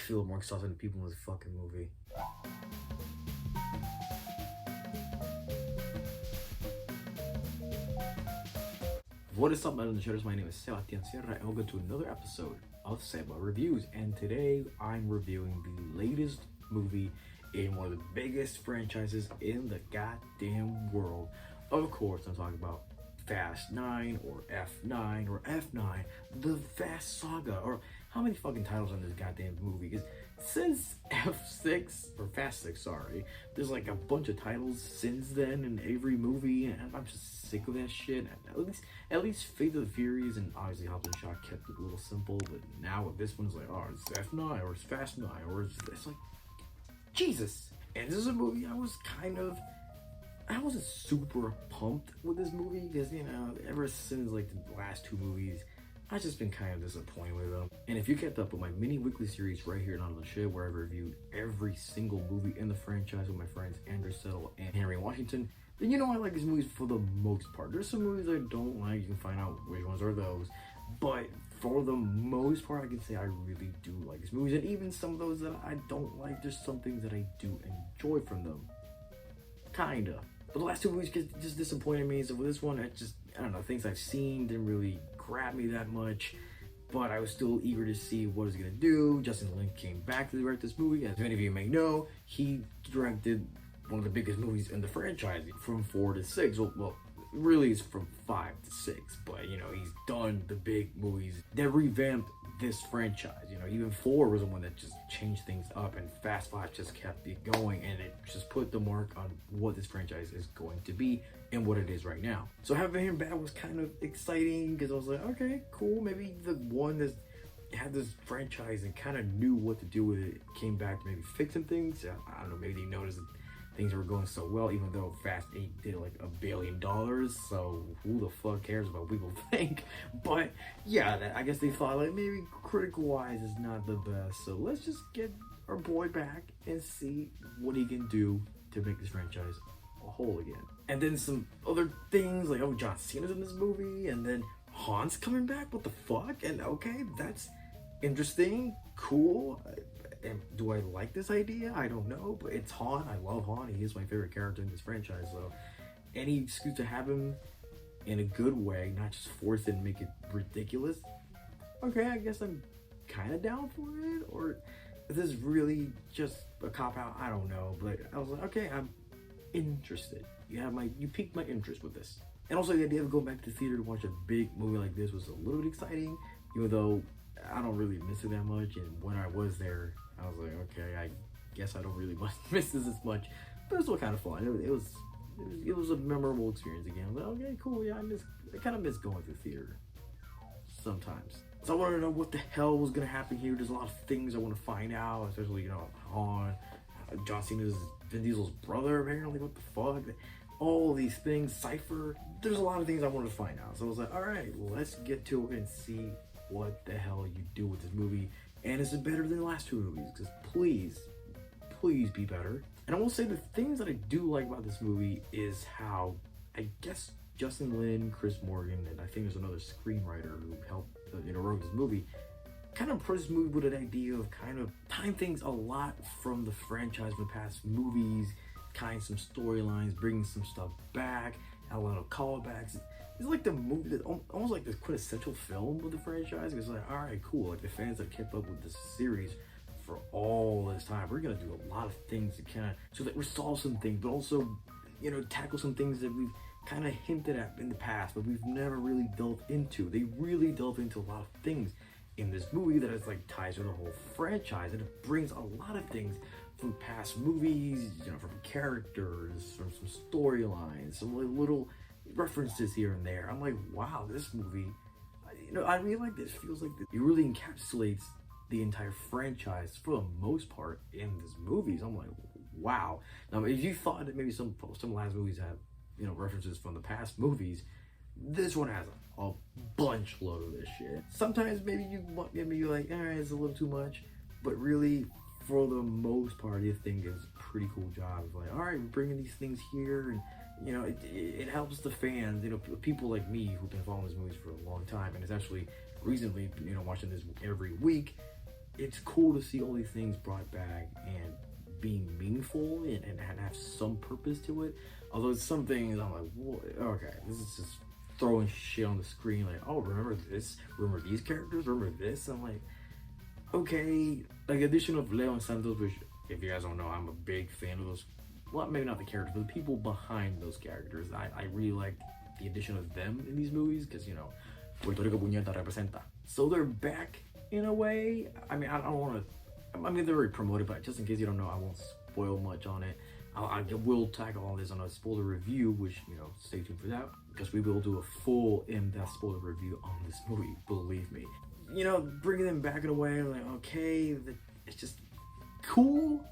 feel more excited than the people in this fucking movie. What is up, my shadows? My name is Seba Reviews, and welcome to another episode of Seba Reviews. And today I'm reviewing the latest movie in one of the biggest franchises in the goddamn world. Of course, I'm talking about Fast 9 or F9 or F9, the Fast Saga, or how many fucking titles on this goddamn movie? Because since F6, or Fast 6, sorry, there's like a bunch of titles since then in every movie, and I'm just sick of that shit. At least Fate of the Furious and obviously Hobbs and Shaw kept it a little simple, but now with this one's like, oh, it's F9 or it's Fast 9 or it's like, Jesus. And this is a movie I wasn't super pumped with this movie because, you know, ever since like the last two movies, I've just been kind of disappointed with them. And if you kept up with my mini weekly series right here on the show, where I reviewed every single movie in the franchise with my friends Andrew Settle and Henry Washington, then you know I like these movies for the most part. There's some movies I don't like, you can find out which ones are those. But for the most part, I can say I really do like these movies. And even some of those that I don't like, there's some things that I do enjoy from them. Kinda. But the last two movies just disappointed me. So with this one, I don't know, things I've seen didn't really grab me that much. But I was still eager to see what he was going to do. Justin Lin came back to direct this movie. As many of you may know, he directed one of the biggest movies in the franchise from 4 to 6. Well, really it's from 5 to 6. But, you know, he's done the big movies that revamped this franchise. You know, even 4 was the one that just changed things up, and Fast 5 just kept it going, and it just put the mark on what this franchise is going to be and what it is right now. So having him back was kind of exciting because I was like, okay, cool. Maybe the one that had this franchise and kind of knew what to do with it came back to maybe fix some things. I don't know, maybe they noticed that things were going so well, even though Fast 8 did like $1 billion, so who the fuck cares about what people think? But yeah, I guess they thought like maybe critical wise is not the best, so let's just get our boy back and see what he can do to make this franchise a whole again. And then some other things like, oh, John Cena's in this movie, and then Han's coming back, what the fuck? And okay, that's interesting, cool. And do I like this idea? I don't know, but it's Han. I love Han. He is my favorite character in this franchise. So any excuse to have him in a good way, not just force it and make it ridiculous, okay, I guess I'm kind of down for it. Or is this really just a cop-out? I don't know. But I was like, okay, I'm interested. You piqued my interest with this. And also the idea of going back to the theater to watch a big movie like this was a little bit exciting, even though I don't really miss it that much. And when I was there, I was like, okay, I guess I don't really miss this as much, but it was still kind of fun. It was a memorable experience again. I was like, okay, cool, yeah, I kind of miss going to the theater sometimes. So I wanted to know what the hell was gonna happen here. There's a lot of things I want to find out, especially, you know, Han, John Cena's Vin Diesel's brother, apparently, what the fuck? All these things, Cypher. There's a lot of things I wanted to find out. So I was like, all right, let's get to it and see what the hell you do with this movie. And is it better than the last two movies? Because please be better. And I will say the things that I do like about this movie is how, I guess, Justin Lin, Chris Morgan, and I think there's another screenwriter who helped, wrote this movie, kind of approached this movie with an idea of kind of tying things a lot from the franchise from the past movies, tying some storylines, bringing some stuff back, a lot of callbacks. It's like the movie that almost like the quintessential film of the franchise. It's like, all right, cool. Like the fans that kept up with this series for all this time, we're gonna do a lot of things to kind of so that resolve some things, but also, you know, tackle some things that we've kind of hinted at in the past, but we've never really delved into. They really delve into a lot of things in this movie that is like ties to the whole franchise, and it brings a lot of things from past movies, you know, from characters, from some storylines, some like little references here and there. I'm like, wow, this movie, you know, I really like this. Feels like it really encapsulates the entire franchise for the most part in this movie. So I'm like, wow. Now, if you thought that maybe some last movies have, you know, references from the past movies, this one has a bunch load of this shit. Sometimes maybe you're like, all right, it's a little too much, but really, for the most part, I think it's a pretty cool job. It's like, all right, we're bringing these things here, and you know, it helps the fans, you know, people like me who've been following these movies for a long time, and it's actually recently, you know, watching this every week. it's cool to see all these things brought back and being meaningful and have some purpose to it. Although some things I'm like, what? Okay, this is just throwing shit on the screen, like, oh, remember this? Remember these characters? Remember this? I'm like, okay. Like, the addition of Leo and Santos, which, if you guys don't know, I'm a big fan of those. Well, maybe not the characters, but the people behind those characters. I really like the addition of them in these movies because, you know, Puerto Rico Puñeta representa. So they're back in a way. I mean, I don't want to. I mean, they're very promoted, but just in case you don't know, I won't spoil much on it. I will tackle all this on a spoiler review, which, you know, stay tuned for that, because we will do a full in-depth spoiler review on this movie, believe me. You know, bringing them back in a way, I'm like, okay, it's just cool.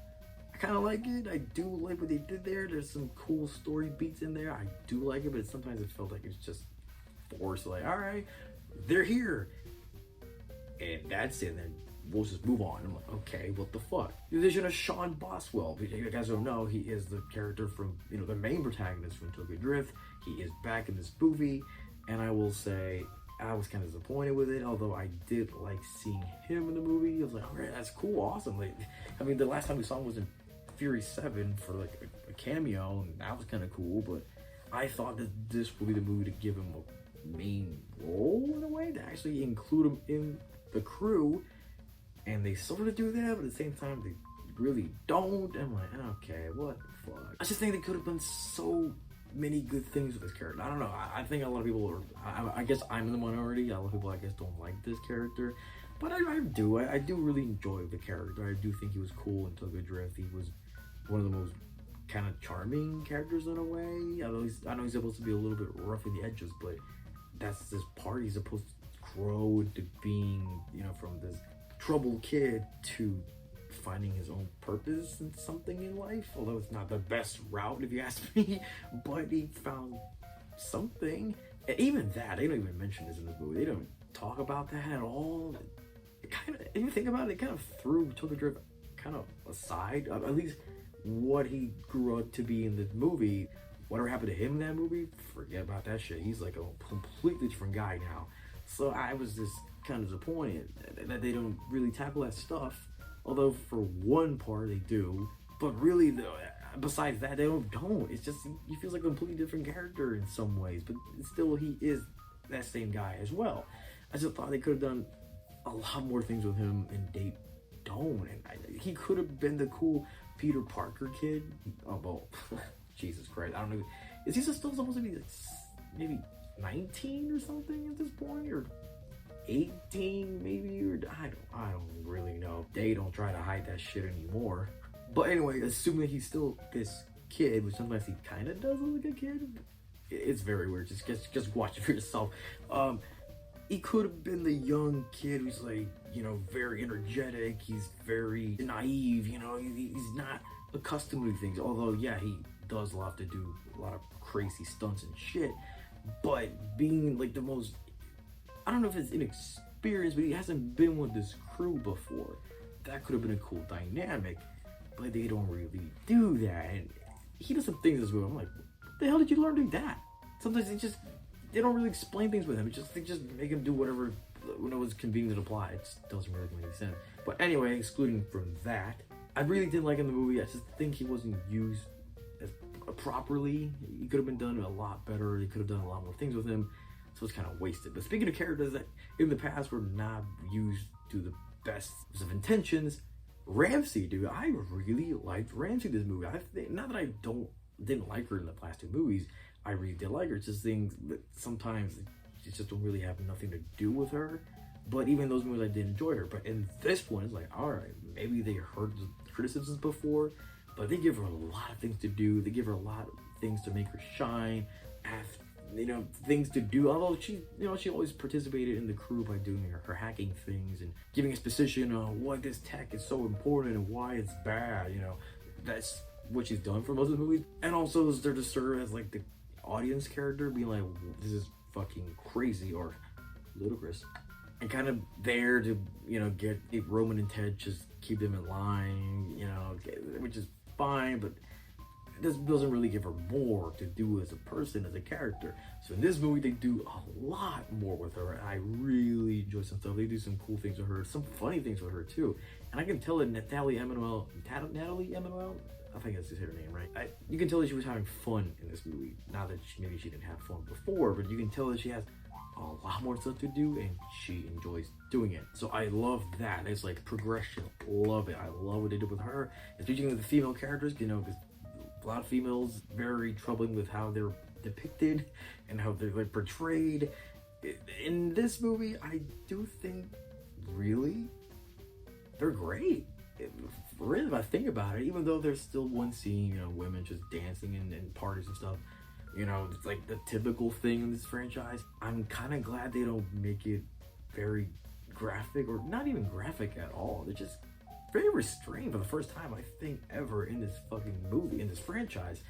I kind of like it. I do like what they did there. There's some cool story beats in there. I do like it, but sometimes it felt like it's just forced. Like, all right, they're here, and that's it. And then we'll just move on. I'm like, okay, what the fuck? The addition of Sean Boswell. If you guys don't know, he is the character from, you know, the main protagonist from Tokyo Drift. He is back in this movie, and I will say, I was kind of disappointed with it, although I did like seeing him in the movie. I was like, all right, that's cool, awesome. Like, I mean, the last time we saw him was in Fury 7 for like a cameo, and that was kind of cool, but I thought that this would be the movie to give him a main role in a way, to actually include him in the crew. And they sort of do that, but at the same time, they really don't. I'm like, okay, what the fuck? I just think they could have done so many good things with this character. I don't know. I think a lot of people are, I guess I'm in the minority. A lot of people, I guess, don't like this character. But I do. I do really enjoy the character. I do think he was cool in Tokyo Drift. He was one of the most kind of charming characters in a way. I know he's supposed to be a little bit rough in the edges, but that's this part. He's supposed to grow into being, you know, from this troubled kid to finding his own purpose in something in life, although it's not the best route if you ask me, but he found something. And even that, they don't even mention this in this movie. They don't talk about that at all. It kind of, if you think about it, it kind of threw Tokyo Drift kind of aside, at least what he grew up to be in this movie. Whatever happened to him in that movie, forget about that shit. He's like a completely different guy now. So I was just kind of disappointed that they don't really tackle that stuff, although for one part they do, but really besides that they don't. It's just, he feels like a completely different character in some ways, but still he is that same guy as well. I just thought they could have done a lot more things with him, and they don't. And he could have been the cool Peter Parker kid. Oh well, Jesus Christ, I don't know, is he still supposed to be like maybe 19 or something at this point, or 18 maybe, or I don't really know. They don't try to hide that shit anymore. But anyway, assuming he's still this kid, which sometimes he kind of does look like a kid, it's very weird. Just watch it for yourself. He could have been the young kid who's like, you know, very energetic. He's very naive. You know, he's not accustomed to things. Although, yeah, he does love to do a lot of crazy stunts and shit. But being like the most, I don't know if it's inexperienced, but he hasn't been with this crew before. That could have been a cool dynamic, but they don't really do that. And he does some things as well. I'm like, what the hell did you learn to do that? Sometimes they don't really explain things with him. They just make him do whatever when it was convenient to apply. It just doesn't really make sense. But anyway, excluding from that, I really did like him in the movie. I just think he wasn't used as properly. He could have been done a lot better. They could have done a lot more things with him. So it's kind of wasted. But speaking of characters that in the past were not used to the best of intentions, Ramsey, dude, I really liked Ramsey this movie. I think, not that I didn't like her in the past two movies, I really did like her. It's just things that sometimes it just don't really have nothing to do with her. But even those movies, I did enjoy her. But in this one, it's like, all right, maybe they heard the criticisms before, but they give her a lot of things to do. They give her a lot of things to make her shine. Things to do. Although she always participated in the crew by doing her hacking things and giving exposition on why this tech is so important and why it's bad. You know, that's what she's done for most of the movies. And also is there to serve as like the audience character, being like, this is fucking crazy or ludicrous, and kind of there to, you know, get Roman and Ted, just keep them in line, you know, which is fine. But this doesn't really give her more to do as a person, as a character. So in this movie, they do a lot more with her. I really enjoy some stuff. They do some cool things with her, some funny things with her too. And I can tell that Natalie Emanuel, I think that's her name, right? You can tell that she was having fun in this movie. Not that maybe she didn't have fun before, but you can tell that she has a lot more stuff to do and she enjoys doing it. So I love that. It's like progression. Love it. I love what they did with her. And speaking of the female characters, you know, because a lot of females very troubling with how they're depicted and how they're like portrayed. In this movie, I do think really they're great. Really, if I think about it, even though there's still one scene, you know, women just dancing in parties and stuff, you know, it's like the typical thing in this franchise. I'm kind of glad they don't make it very graphic, or not even graphic at all. They're just very restrained for the first time, I think, ever in this fucking movie, in this franchise.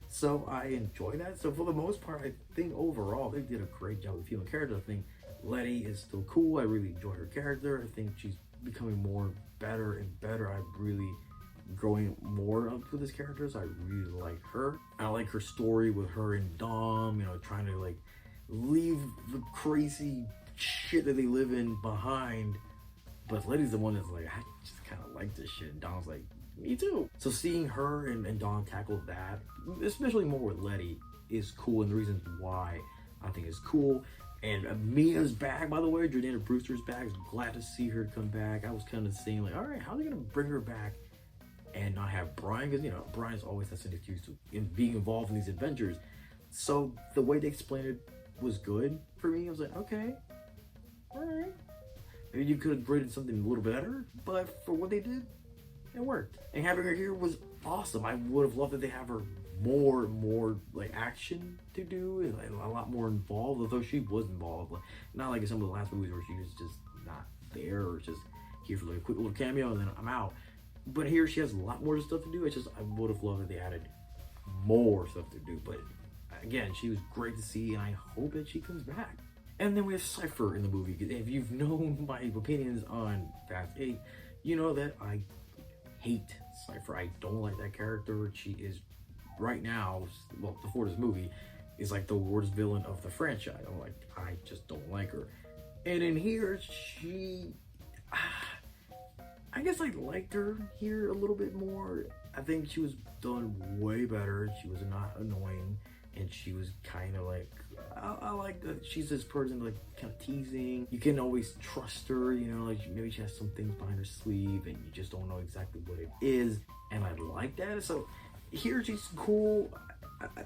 So I enjoy that. So for the most part, I think overall they did a great job with female characters. I think Letty is still cool. I really enjoy her character. I think she's becoming more better and better. I'm really growing more up with this character, so I really like her. I like her story with her and Dom, you know, trying to like leave the crazy shit that they live in behind. But Letty's the one that's like, I just kind of like this shit. And Dom's like, me too. So seeing her and Dom tackle that, especially more with Letty, is cool, and the reasons why I think is cool. And Mia's back, by the way. Jordana Brewster's back. Glad to see her come back. I was kind of saying, like, all right, how are they going to bring her back and not have Brian? Because, you know, Brian's always has an excuse to being involved in these adventures. So the way they explained it was good for me. I was like, okay, all right. Maybe you could have graded something a little better, but for what they did, it worked. And having her here was awesome. I would have loved that they have her more like action to do and a lot more involved, although she was involved, like not like in some of the last movies where she was just not there or just here for like a quick little cameo and then I'm out. But here she has a lot more stuff to do. It's just I would have loved that they added more stuff to do. But again, she was great to see, and I hope that she comes back. And then we have Cypher in the movie. If you've known my opinions on Fast 8, you know that I hate Cypher. I don't like that character. She is right now, well, before this movie, is like the worst villain of the franchise. I'm like, I just don't like her. And in here, she, I guess I liked her here a little bit more. I think she was done way better. She was not annoying, and she was kind of like, I like that she's this person like kind of teasing. You can always trust her, you know, like maybe she has some things behind her sleeve and you just don't know exactly what it is. And I like that. So here she's cool.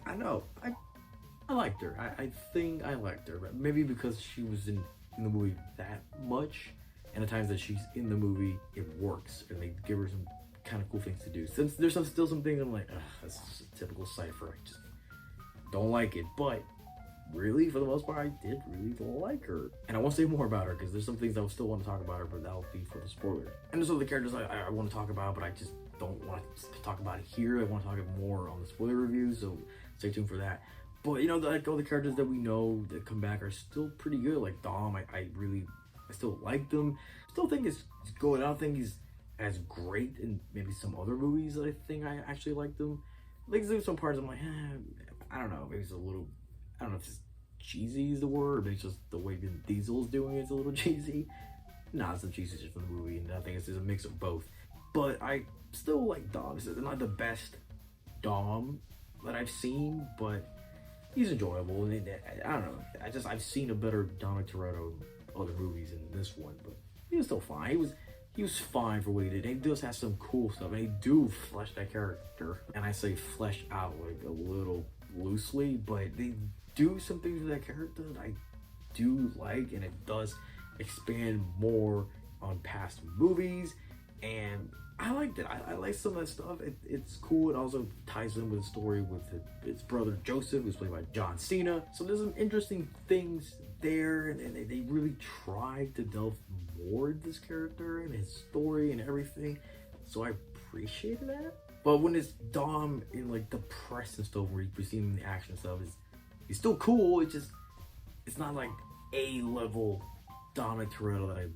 I know. I liked her. I think I liked her. Maybe because she was in the movie that much, and the times that she's in the movie, it works, and they give her some kind of cool things to do. Since there's still some things I'm like, that's just a typical Cypher. I just don't like it. But really, for the most part, I did really like her. And I won't say more about her because there's some things I still want to talk about her, but that'll be for the spoiler. And there's other characters I want to talk about, but I just don't want to talk about it here. I want to talk more on the spoiler reviews, so stay tuned for that. But you know, like all the characters that we know that come back are still pretty good. Like Dom, I still like them. Still think he's good. I don't think he's as great in maybe some other movies that I think I actually like them. Like there's some parts I'm like, I don't know, maybe it's a little, I don't know if it's cheesy is the word, or maybe it's just the way Vin Diesel's doing it's a little cheesy. Nah, it's some cheesy shit from the movie, and I think it's just a mix of both. But I still like Dom. It's not the best Dom that I've seen, but he's enjoyable. And I don't know. I've seen a better Dominic Toretto in other movies than this one, but he was still fine. He was fine for what he did. And he does have some cool stuff, and they do flesh that character. And I say flesh out like a little loosely, but they do some things with that character that I do like, and it does expand more on past movies. And I liked it. I like some of that stuff. It's cool. It also ties in with the story with his brother Joseph, who's played by John Cena. So there's some interesting things there, and they really tried to delve more into this character and his story and everything. So I appreciated that. But when it's Dom in like the press and stuff, where you're seeing the action stuff, it's still cool. It's not like A-level Dominic Toretto that I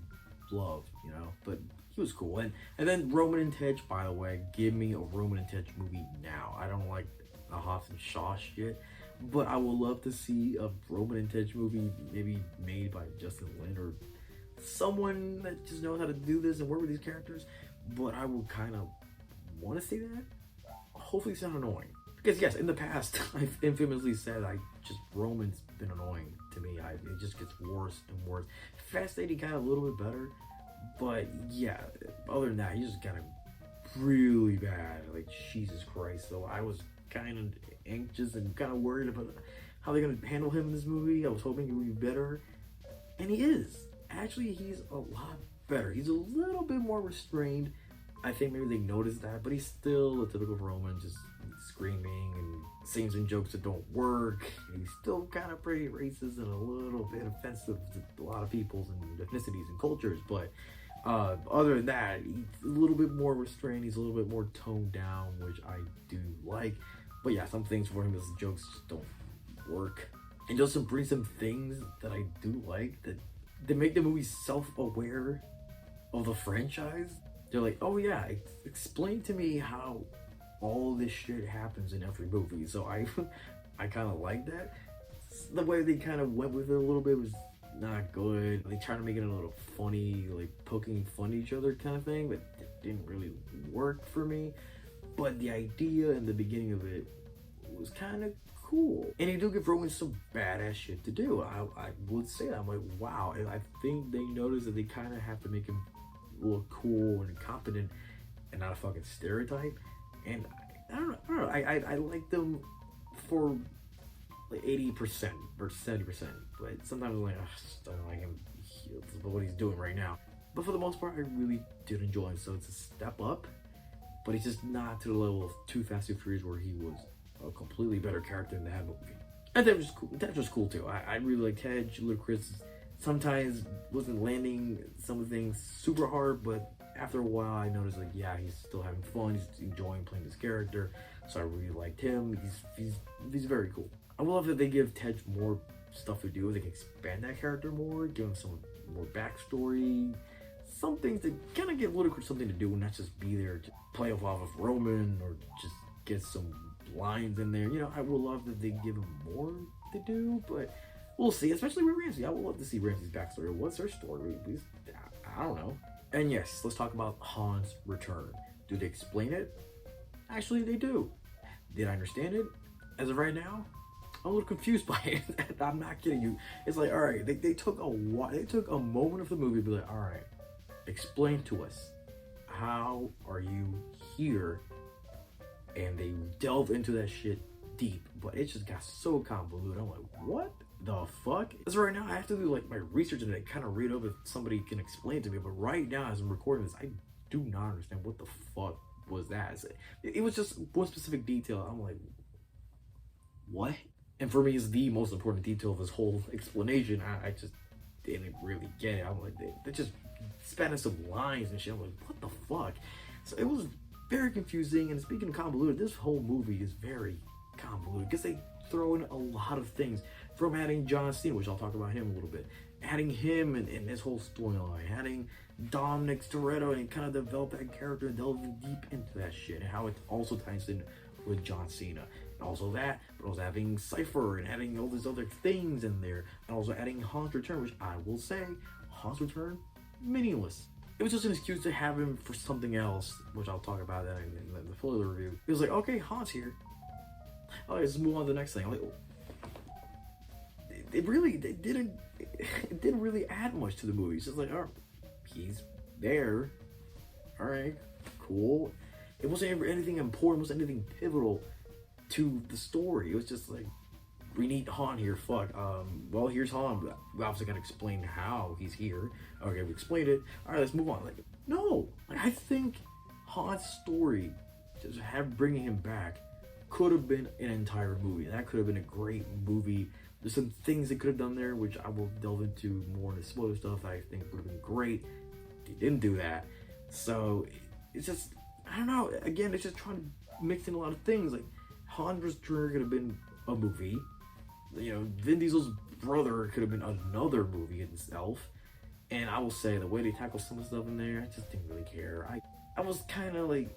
love, you know. But he was cool. And then Roman and Tej, by the way, give me a Roman and Tej movie now. I don't like the Hobbs and Shaw shit, but I would love to see a Roman and Tej movie, maybe made by Justin Lin or someone that just knows how to do this and work with these characters. But I would kind of want to see that. Hopefully it's not annoying. Because yes, in the past, I've infamously said Roman's been annoying to me. It just gets worse and worse. Fast 80 got a little bit better, but yeah, other than that, he just got really bad. Like, Jesus Christ. So I was kind of anxious and kind of worried about how they're going to handle him in this movie. I was hoping he would be better. And he is. Actually, he's a lot better. He's a little bit more restrained. I think maybe they noticed that, but he's still a typical Roman, just screaming and saying some jokes that don't work. He's still kind of pretty racist and a little bit offensive to a lot of peoples and ethnicities and cultures, but other than that, he's a little bit more restrained. He's a little bit more toned down, which I do like. But yeah, some things for him, his jokes just don't work. And just to bring some things that I do like, that they make the movie self-aware of the franchise. They're like, oh yeah, explain to me how all this shit happens in every movie. So I kind of like that. The way they kind of went with it a little bit was not good. They tried to make it a little funny, like poking fun at each other kind of thing, but it didn't really work for me. But the idea in the beginning of it was kind of cool. And you do give Roman some badass shit to do. I would say that. I'm like, wow. And I think they noticed that they kind of have to make him look cool and competent and not a fucking stereotype. And I don't know. I like them for like 80% or 70%. But sometimes I'm like, I just don't like him. What he's doing right now. But for the most part, I really did enjoy him. So it's a step up, but he's just not to the level of Too Fast, Too Furious, where he was a completely better character in that movie. And that was cool. That was cool too. I really like Tej. Ludacris sometimes wasn't landing some of the things super hard, but after a while I noticed, like, yeah, he's still having fun. He's enjoying playing this character. So I really liked him. He's very cool. I love that they give Tej more stuff to do. They can expand that character more, give him some more backstory, some things to kind of give Ludacris something to do and not just be there to play off of Roman or just get some lines in there. You know, I would love that they give him more to do, but we'll see, especially with Ramsey. I would love to see Ramsey's backstory. What's her story? I don't know. And yes, let's talk about Han's return. Do they explain it? Actually, they do. Did I understand it? As of right now, I'm a little confused by it. I'm not kidding you. It's like, all right, they took a moment of the movie to be like, all right, explain to us, how are you here? And they delve into that shit deep, but it just got so convoluted. I'm like, what the fuck? Because right now I have to do like my research and I kind of read up if somebody can explain to me. But right now, as I'm recording this, I do not understand what the fuck was that. It was just one specific detail. I'm like, what? And for me, it's the most important detail of this whole explanation. I just didn't really get it. I'm like, they just spanning some lines and shit. I'm like, what the fuck? So it was very confusing. And speaking of convoluted, this whole movie is very convoluted because they throw in a lot of things, from adding John Cena, which I'll talk about him a little bit, adding him in this whole storyline, adding Dominic Toretto, and kind of develop that character and delving deep into that shit, and how it also ties in with John Cena. And also that, but also having Cypher and adding all these other things in there, and also adding Han's return, which I will say, Han's return, meaningless. It was just an excuse to have him for something else, which I'll talk about that in the fuller review. It was like, okay, Han's here. Oh, let's move on to the next thing. Like, it didn't really add much to the movie. It's just like, oh, he's there. All right, cool. It wasn't anything important. It wasn't anything pivotal to the story. It was just like, we need Han here. Fuck. Well, here's Han. We obviously gotta explain how he's here. Okay, we explained it. All right, let's move on. Like, no. Like, I think Han's story, just bringing him back, could have been an entire movie. That could have been a great movie. There's some things they could have done there, which I will delve into more in the spoiler stuff, that I think would have been great. They didn't do that. So it's just, I don't know. Again, it's just trying to mix in a lot of things. Like, Han's return could have been a movie. You know, Vin Diesel's brother could have been another movie in itself. And I will say the way they tackle some of the stuff in there, I just didn't really care. I was kind of like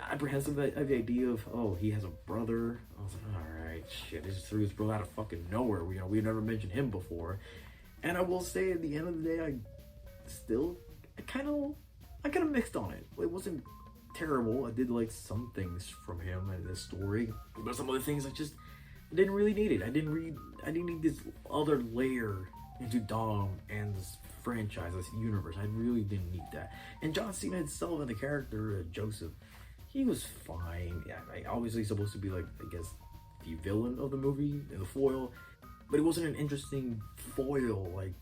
apprehensive of the idea of, oh, he has a brother. I was like, all right, shit, they just threw his brother out of fucking nowhere. We've never mentioned him before. And I will say at the end of the day, I kind of mixed on it. It wasn't terrible. I did like some things from him and this story, but some other things I didn't really need it. I didn't need this other layer into Dom and this franchise, this universe. I really didn't need that. And John Cena himself and the character Joseph, he was fine. Yeah, obviously supposed to be like, I guess, the villain of the movie, the foil, but it wasn't an interesting foil like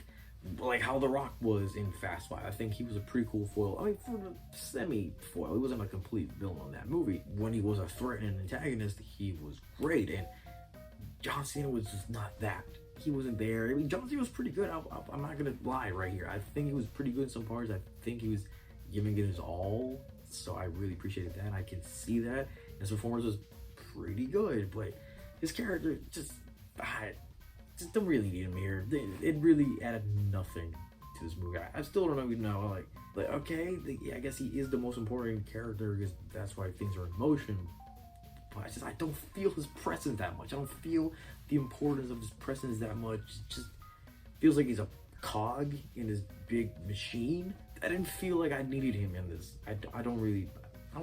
how The Rock was in Fast Five. I think he was a pretty cool foil. I mean, for the semi-foil, he wasn't a complete villain on that movie. When he was a threat and antagonist, he was great. And John Cena was just not that. He wasn't there. I mean, John Cena was pretty good. I'm not gonna lie right here. I think he was pretty good in some parts. I think he was giving it his all. So I really appreciated that. I can see that. His performance was pretty good, but his character just don't really need him here. It really added nothing to this movie. I still don't even know. Like okay, I guess he is the most important character because that's why things are in motion. But I don't feel his presence that much. I don't feel the importance of his presence that much. It just feels like he's a cog in this big machine. I didn't feel like I needed him in this. I don't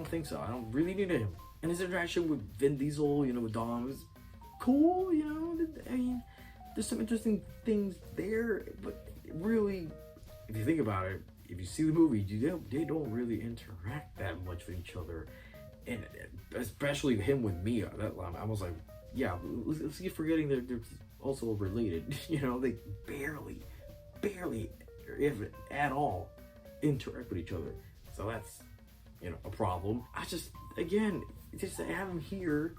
think so. I don't really need him. And his interaction with Vin Diesel, with Dom, was cool. I mean, there's some interesting things there, but really, if you think about it, if you see the movie, they don't really interact that much with each other. And especially him with Mia, I was like, yeah, let's keep forgetting that they're also related. They barely, if at all, interact with each other. So that's, a problem. Again, just to have him here,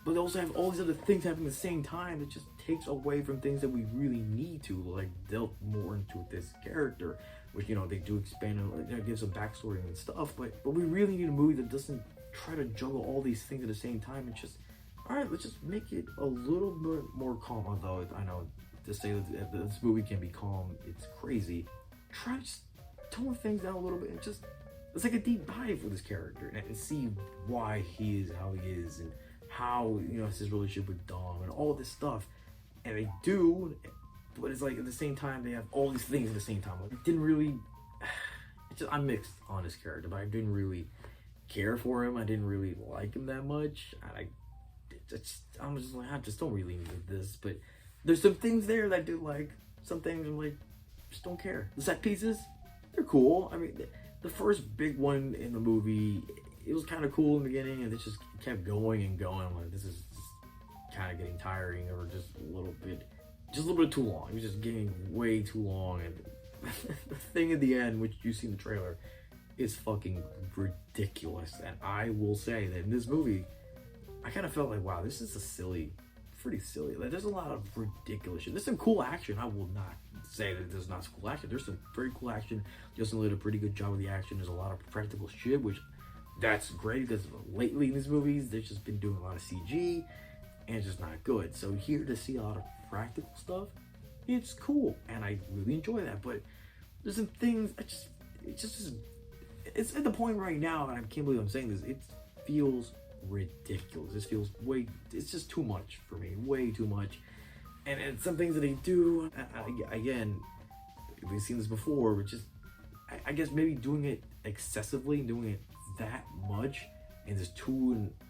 but they also have all these other things happening at the same time. It just takes away from things that we really need to, like, delve more into this character, which, they do expand and give some backstory and stuff, but we really need a movie that doesn't try to juggle all these things at the same time and just, all right, let's just make it a little bit more calm. Although I know to say that this movie can be calm, it's crazy. Try to just tone things down a little bit and just, it's like a deep dive with this character and see why he is how he is and how, it's his relationship with Dom and all this stuff. And they do, but it's like at the same time they have all these things at the same time. Like, it didn't really, I'm mixed on this character, but I didn't really care for him. I didn't really like him that much. I'm just like, I just don't really need this. But there's some things there that I do like. Some things I'm like, just don't care. The set pieces, they're cool. I mean, the first big one in the movie, it was kind of cool in the beginning, and it just kept going and going. I'm like, this is just kind of getting tiring, or just a little bit too long. It was just getting way too long, and the thing at the end, which you see in the trailer, is fucking ridiculous. And I will say that in this movie, I kind of felt like, wow, this is pretty silly. Like, there's a lot of ridiculous shit. There's some cool action. I will not say that there's not cool action. There's some very cool action. Justin did a pretty good job with the action. There's a lot of practical shit, which that's great because lately in these movies, they've just been doing a lot of CG and it's just not good. So here to see a lot of practical stuff, it's cool. And I really enjoy that. But there's some things, it's at the point right now, and I can't believe I'm saying this, it feels ridiculous. It's just too much for me, way too much. And some things that they do, again, we've seen this before, but just, I guess maybe doing it excessively, doing it that much in this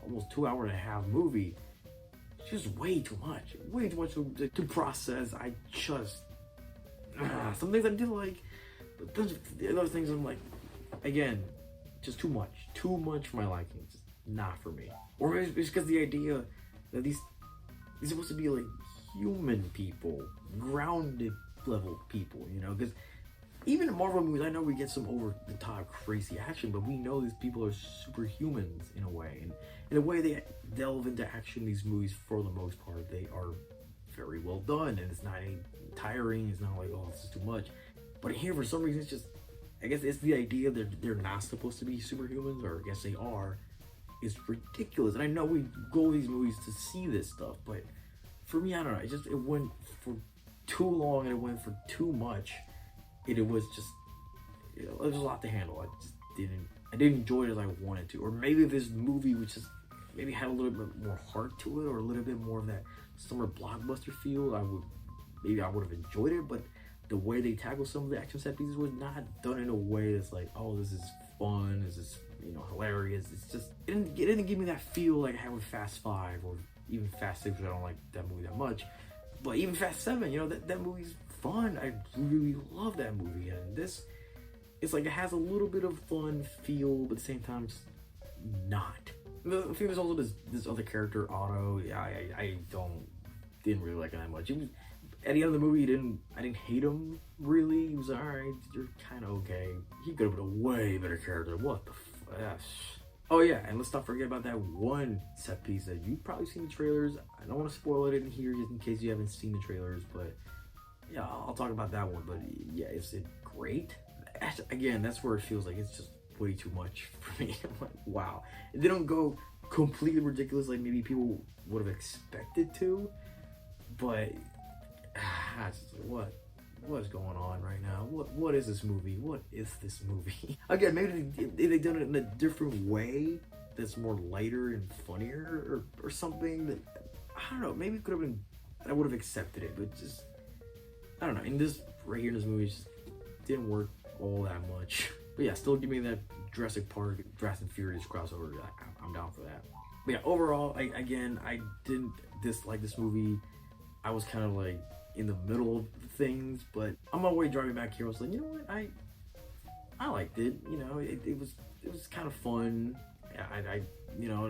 almost 2 hour and a half movie, just way too much to process. Some things I did like, but the other things I'm like, again, just too much for my liking. Just not for me. Or maybe it's because the idea that these are supposed to be like human people, grounded level people, because even in Marvel movies, I know we get some over the top crazy action, but we know these people are superhumans in a way, and in a way they delve into action in these movies. For the most part, they are very well done, and it's not any tiring. It's not like, oh, this is too much. But here, for some reason, it's just, I guess it's the idea that they're not supposed to be superhumans, or I guess they are. It's ridiculous. And I know we go to these movies to see this stuff, but for me, I don't know. It went for too long and it went for too much. it was just, it was a lot to handle. I didn't enjoy it as I wanted to. Or maybe if this movie was just maybe had a little bit more heart to it, or a little bit more of that summer blockbuster feel, I would have enjoyed it. But the way they tackle some of the action set pieces was not done in a way that's like, oh, this is fun, this is, hilarious. It's just, it didn't give me that feel like I had with Fast 5 or even Fast 6, which I don't like that movie that much. But even Fast 7, that movie's fun. I really love that movie. And this, it's like it has a little bit of fun feel, but at the same time, it's not. I think there's also this other character, Otto. Yeah, I didn't really like him that much. At the end of the movie, I didn't hate him really. He was alright. You're kind of okay. He could have been a way better character. What the f? Oh yeah, and let's not forget about that one set piece that you've probably seen the trailers. I don't want to spoil it in here just in case you haven't seen the trailers, but yeah, I'll talk about that one. But yeah, is it great? Again, that's where it feels like it's just way too much for me. I'm like, wow. They don't go completely ridiculous like maybe people would have expected to, but it's just like, what is going on right now? What is this movie? What is this movie? Again, maybe they done it in a different way that's more lighter and funnier or something that, I don't know, maybe it could have been, I would have accepted it, but just, I don't know, in this, right here in this movie, it just didn't work all that much. But yeah, still give me that Jurassic Park, Fast and Furious crossover. I'm down for that. But yeah, overall, I didn't dislike this movie. I was kind of like in the middle of things, but on my way driving back here, I was like, you know what, I liked it. It was kind of fun. I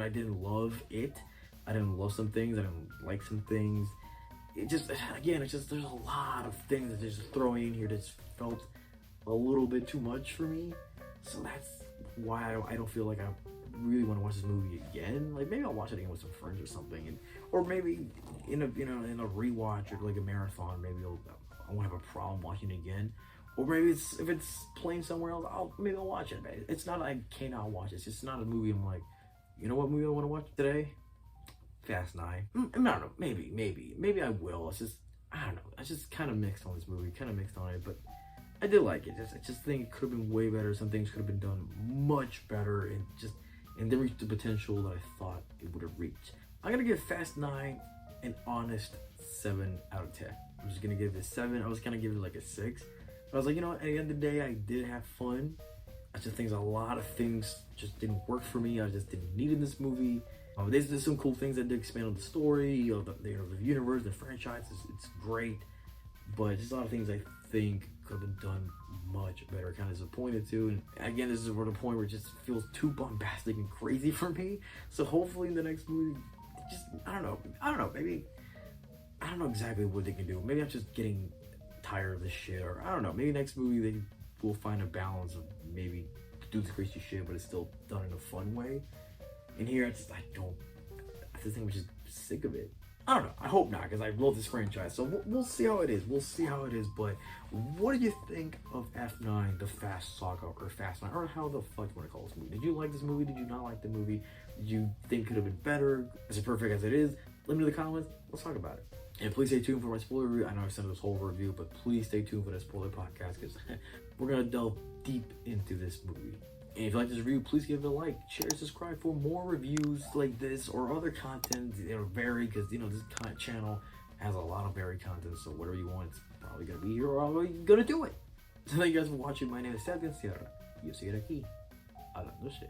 didn't love it. I didn't love some things. I didn't like some things. It's just there's a lot of things that they're just throwing in here that just felt a little bit too much for me. So that's why I don't feel like I really want to watch this movie again. Like maybe I'll watch it again with some friends or something, or maybe in a rewatch or like a marathon, maybe I won't have a problem watching it again. Or maybe if it's playing somewhere else, I'll watch it. It's not like I cannot watch it. It's just not a movie I'm like, you know what movie I want to watch today? Fast 9. I don't know. Maybe I will. It's just, I don't know. I just kind of mixed on this movie. Kind of mixed on it, but I did like it. I just think it could have been way better. Some things could have been done much better, and they reached the potential that I thought it would have reached. I'm gonna give Fast 9 an honest 7 out of 10. I'm just gonna give it a 7. I was gonna give it like a 6. But I was like, at the end of the day, I did have fun. I just think a lot of things just didn't work for me. I just didn't need in this movie. There's some cool things that did expand on the story, the universe, the franchise. It's great, but just a lot of things I think could have been done much better. Kind of disappointed too. And again, this is where the point where it just feels too bombastic and crazy for me. So hopefully in the next movie, I don't know. Maybe I don't know exactly what they can do. Maybe I'm just getting tired of this shit, or I don't know. Maybe next movie they will find a balance of maybe do the crazy shit, but it's still done in a fun way. And here, I just think I'm just sick of it. I don't know. I hope not, because I love this franchise. So we'll see how it is. But what did you think of F9, the Fast Saga, or Fast 9, or how the fuck you want to call this movie? Did you like this movie? Did you not like the movie? Did you think it could have been better? Is it perfect as it is? Let me know in the comments. Let's talk about it. And please stay tuned for my spoiler review. I know I said this whole review, but please stay tuned for that spoiler podcast, because we're going to delve deep into this movie. And if you like this review, please give it a like, share, subscribe for more reviews like this or other content that are varied, because this channel has a lot of varied content. So whatever you want, it's probably gonna be here, or I'm gonna do it. So thank you guys for watching. My name is Seba Reviews. Yo soy aquí hablando shit.